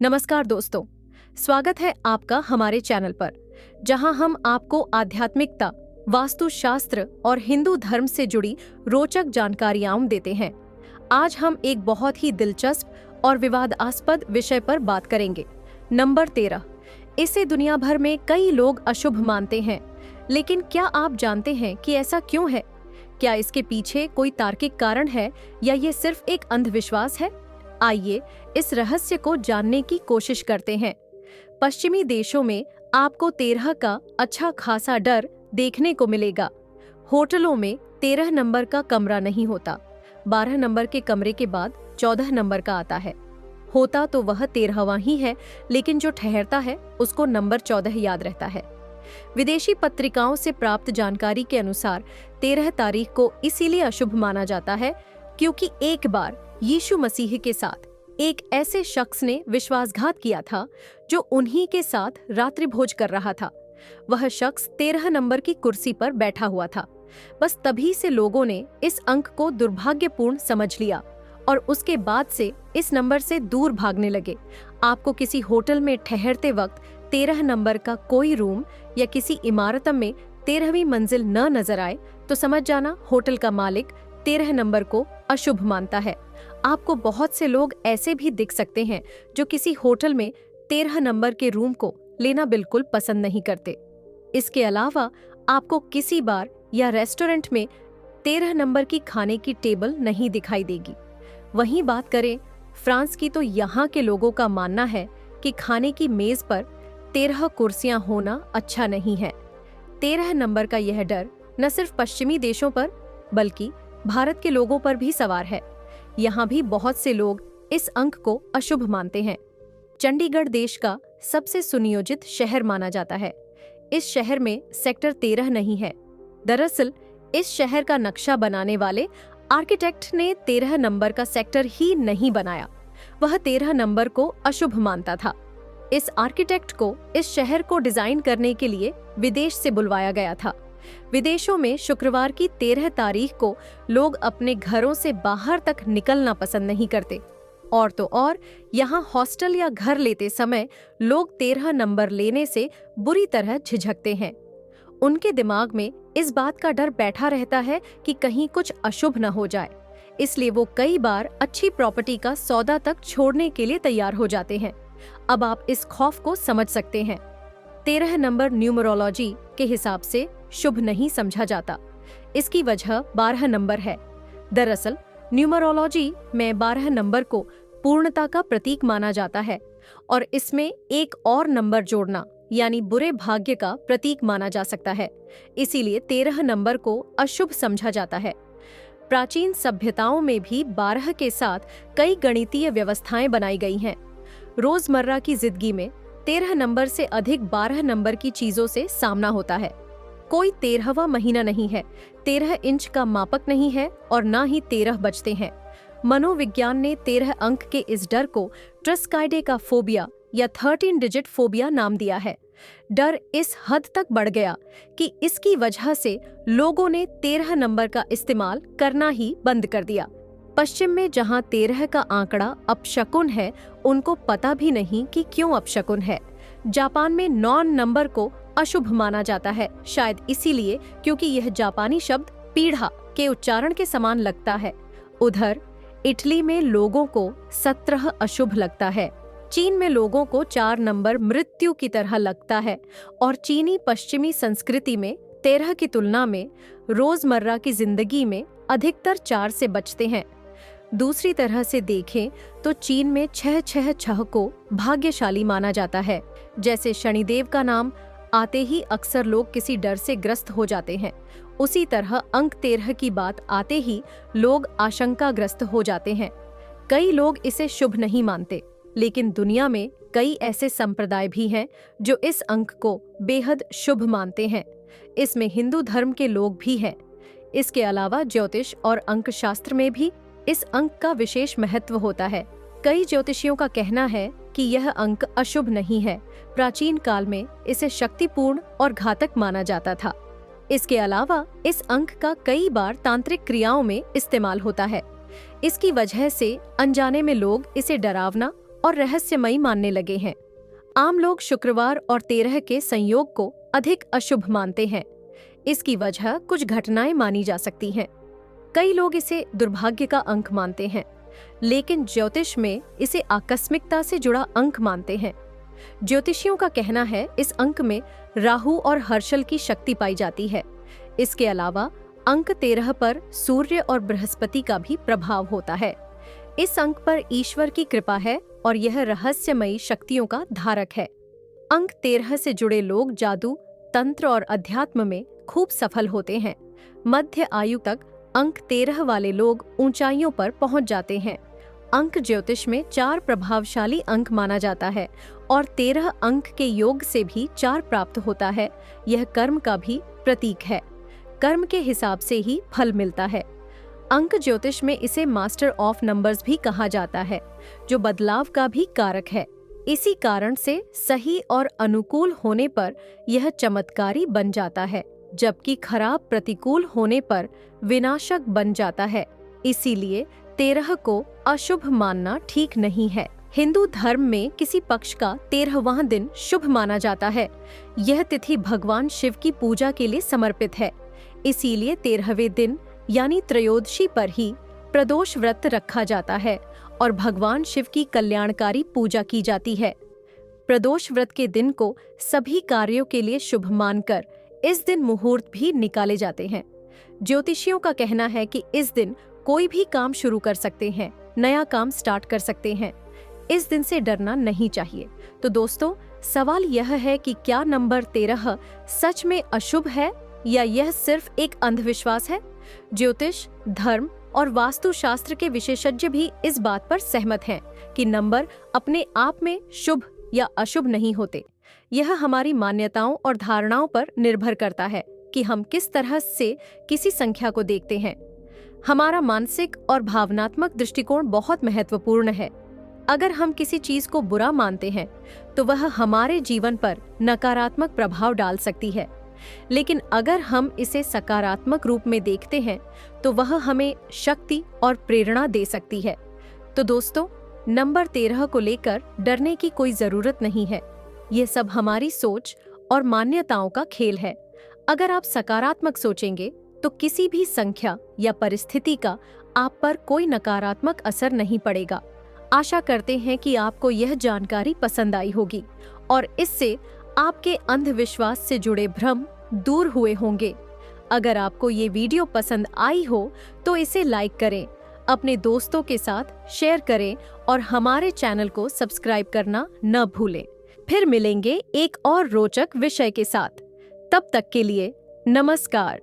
नमस्कार दोस्तों, स्वागत है आपका हमारे चैनल पर, जहां हम आपको आध्यात्मिकता, वास्तुशास्त्र और हिंदू धर्म से जुड़ी रोचक जानकारियां देते हैं। आज हम एक बहुत ही दिलचस्प और विवादास्पद विषय पर बात करेंगे। नंबर 13। इसे दुनिया भर में कई लोग अशुभ मानते हैं, लेकिन क्या आप जानते हैं कि ऐसा क्यों है? क्या इसके पीछे कोई तार्किक कारण है या ये सिर्फ एक अंधविश्वास है? आइए इस रहस्य को जानने की कोशिश करते हैं। पश्चिमी देशों में आपको 13 का अच्छा खासा डर देखने को मिलेगा। होटलों में 13 नंबर का कमरा नहीं होता। 12 नंबर के कमरे के बाद 14 नंबर का आता है। होता तो वह 13वां ही है, लेकिन जो ठहरता है उसको नंबर 14 याद रहता है। विदेशी पत्रिकाओं से प्राप्त जानकारी के अनुसार 13 तारीख को इसीलिए अशुभ माना जाता है क्योंकि एक बार यीशु मसीह के साथ एक ऐसे शख्स ने विश्वासघात किया था जो उन्हीं के साथ रात्रि भोज कर रहा था। वह शख्स 13 नंबर की कुर्सी पर बैठा हुआ था। बस तभी से लोगों ने इस अंक को दुर्भाग्यपूर्ण समझ लिया और उसके बाद से इस नंबर से दूर भागने लगे। आपको किसी होटल में ठहरते वक्त 13 नंबर का कोई रूम या किसी इमारत में 13वीं मंजिल न नजर आए तो समझ जाना होटल का मालिक 13 नंबर को अशुभ मानता है। आपको बहुत से लोग ऐसे भी दिख सकते हैं जो किसी होटल में 13 नंबर के रूम को लेना बिल्कुल पसंद नहीं करते। इसके अलावा आपको किसी बार या रेस्टोरेंट में 13 नंबर की खाने की टेबल नहीं दिखाई देगी। वहीं बात करें फ्रांस की, तो यहाँ के लोगों का मानना है कि खाने की मेज पर 13 कुर्सियां होना अच्छा नहीं है। 13 नंबर का यह डर न सिर्फ पश्चिमी देशों पर बल्कि भारत के लोगों पर भी सवार है। यहाँ भी बहुत से लोग इस अंक को अशुभ मानते हैं। चंडीगढ़ देश का सबसे सुनियोजित शहर माना जाता है। इस शहर में सेक्टर 13 नहीं है। दरअसल इस शहर का नक्शा बनाने वाले आर्किटेक्ट ने 13 नंबर का सेक्टर ही नहीं बनाया। वह 13 नंबर को अशुभ मानता था। इस आर्किटेक्ट को इस शहर को डिजाइन करने के लिए विदेश से बुलवाया गया था। विदेशों में शुक्रवार की 13 तारीख को लोग अपने घरों से बाहर तक निकलना पसंद नहीं करते। और तो और यहाँ हॉस्टल या घर लेते समय लोग 13 नंबर लेने से बुरी तरह झिझकते हैं। उनके दिमाग में इस बात का डर बैठा रहता है कि कहीं कुछ अशुभ न हो जाए, इसलिए वो कई बार अच्छी प्रॉपर्टी का सौदा तक छोड़ने के लिए तैयार हो जाते हैं। अब आप इस खौफ को समझ सकते हैं। 13 नंबर न्यूमरोलॉजी के हिसाब से शुभ नहीं समझा जाता। इसकी वजह 12 नंबर है। दरअसल न्यूमरोलॉजी में 12 नंबर को पूर्णता का प्रतीक माना जाता है और इसमें एक और नंबर जोड़ना यानी बुरे भाग्य का प्रतीक माना जा सकता है। इसीलिए 13 नंबर को अशुभ समझा जाता है। प्राचीन सभ्यताओं में भी 12 के साथ कई गणितीय व्यवस्थाएं बनाई गई हैं। रोजमर्रा की जिंदगी में 13 नंबर से अधिक 12 नंबर की चीजों से सामना होता है। कोई 13वां महीना नहीं है, 13 इंच का मापक नहीं है और ना ही 13 बजते हैं। मनोविज्ञान ने 13 अंक के इस डर को ट्रस्काइडे का फोबिया या 13 डिजिट फोबिया नाम दिया है। डर इस हद तक बढ़ गया कि इसकी वजह से लोगों ने 13 नंबर का इस्तेमाल करना ही बंद कर दिया। पश्चिम में जहां 13 का आंकड़ा अपशकुन है, उनको पता भी नहीं कि क्यों अपशकुन है। जापान में 9 नंबर को अशुभ माना जाता है, शायद इसीलिए क्योंकि यह जापानी शब्द पीढ़ा के उच्चारण के समान लगता है। उधर इटली में लोगों को 17 अशुभ लगता है। चीन में लोगों को 4 नंबर मृत्यु की तरह लगता है और चीनी पश्चिमी संस्कृति में 13 की तुलना में रोजमर्रा की जिंदगी में अधिकतर 4 से बचते हैं। दूसरी तरह से देखें तो चीन में 666 को भाग्यशाली माना जाता है। जैसे शनिदेव का नाम आते ही अक्सर लोग किसी डर से ग्रस्त हो जाते हैं, उसी तरह अंक 13 की बात आते ही लोग आशंकाग्रस्त हो जाते हैं। कई लोग इसे शुभ नहीं मानते, लेकिन दुनिया में कई ऐसे संप्रदाय भी हैं जो इस अंक को बेहद शुभ मानते हैं। इसमें हिंदू धर्म के लोग भी हैं। इसके अलावा ज्योतिष और अंक शास्त्र में भी इस अंक का विशेष महत्व होता है। कई ज्योतिषियों का कहना है कि यह अंक अशुभ नहीं है। प्राचीन काल में इसे शक्तिपूर्ण और घातक माना जाता था। इसके अलावा इस अंक का कई बार तांत्रिक क्रियाओं में इस्तेमाल होता है। इसकी वजह से अनजाने में लोग इसे डरावना और रहस्यमयी मानने लगे हैं। आम लोग शुक्रवार और 13 के संयोग को अधिक अशुभ मानते हैं। इसकी वजह कुछ घटनाएं मानी जा सकती हैं। कई लोग इसे दुर्भाग्य का अंक मानते हैं, लेकिन ज्योतिष में इसे आकस्मिकता से जुड़ा अंक मानते हैं। ज्योतिषियों का कहना है इस अंक में राहु और हर्षल की शक्ति पाई जाती है। इसके अलावा अंक 13 पर सूर्य और बृहस्पति का भी प्रभाव होता है। इस अंक पर ईश्वर की कृपा है और यह रहस्यमयी शक्तियों का धारक है। अंक 13 से जुड़े लोग जादू, तंत्र और अध्यात्म में खूब सफल होते हैं। मध्य आयु तक अंक 13 वाले लोग ऊंचाइयों पर पहुंच जाते हैं। अंक ज्योतिष में 4 प्रभावशाली अंक माना जाता है और 13 अंक के योग से भी 4 प्राप्त होता है। यह कर्म का भी प्रतीक है। कर्म के हिसाब से ही फल मिलता है। अंक ज्योतिष में इसे मास्टर ऑफ नंबर्स भी कहा जाता है, जो बदलाव का भी कारक है। इसी कारण से सही और अनुकूल होने पर यह चमत्कारी बन जाता है, जबकि खराब प्रतिकूल होने पर विनाशक बन जाता है। इसीलिए 13 को अशुभ मानना ठीक नहीं है। हिंदू धर्म में किसी पक्ष का 13वां दिन शुभ माना जाता है। यह तिथि भगवान शिव की पूजा के लिए समर्पित है। इसीलिए 13वें दिन यानी त्रयोदशी पर ही प्रदोष व्रत रखा जाता है और भगवान शिव की कल्याणकारी पूजा की जाती है। प्रदोष व्रत के दिन को सभी कार्यों के लिए शुभ मानकर इस दिन मुहूर्त भी निकाले जाते हैं। ज्योतिषियों का कहना है कि इस दिन कोई भी काम शुरू कर सकते हैं, नया काम स्टार्ट कर सकते हैं। इस दिन से डरना नहीं चाहिए। तो दोस्तों, सवाल यह है कि क्या नंबर 13 सच में अशुभ है या यह सिर्फ एक अंधविश्वास है? ज्योतिष, धर्म और वास्तुशास्त्र के विशेषज्ञ भी इस बात पर सहमत हैं कि नंबर अपने आप में शुभ या अशुभ नहीं होते। यह हमारी मान्यताओं और धारणाओं पर निर्भर करता है कि हम किस तरह से किसी संख्या को देखते हैं। हमारा मानसिक और भावनात्मक दृष्टिकोण बहुत महत्वपूर्ण है। अगर हम किसी चीज को बुरा मानते हैं तो वह हमारे जीवन पर नकारात्मक प्रभाव डाल सकती है, लेकिन अगर हम इसे सकारात्मक रूप में देखते हैं तो वह हमें शक्ति और प्रेरणा दे सकती है। तो दोस्तों, नंबर 13 को लेकर डरने की कोई जरूरत नहीं है। ये सब हमारी सोच और मान्यताओं का खेल है। अगर आप सकारात्मक सोचेंगे तो किसी भी संख्या या परिस्थिति का आप पर कोई नकारात्मक असर नहीं पड़ेगा। आशा करते हैं कि आपको यह जानकारी पसंद आई होगी और इससे आपके अंधविश्वास से जुड़े भ्रम दूर हुए होंगे। अगर आपको ये वीडियो पसंद आई हो तो इसे लाइक करें, अपने दोस्तों के साथ शेयर करें और हमारे चैनल को सब्सक्राइब करना न भूलें। फिर मिलेंगे एक और रोचक विषय के साथ। तब तक के लिए नमस्कार।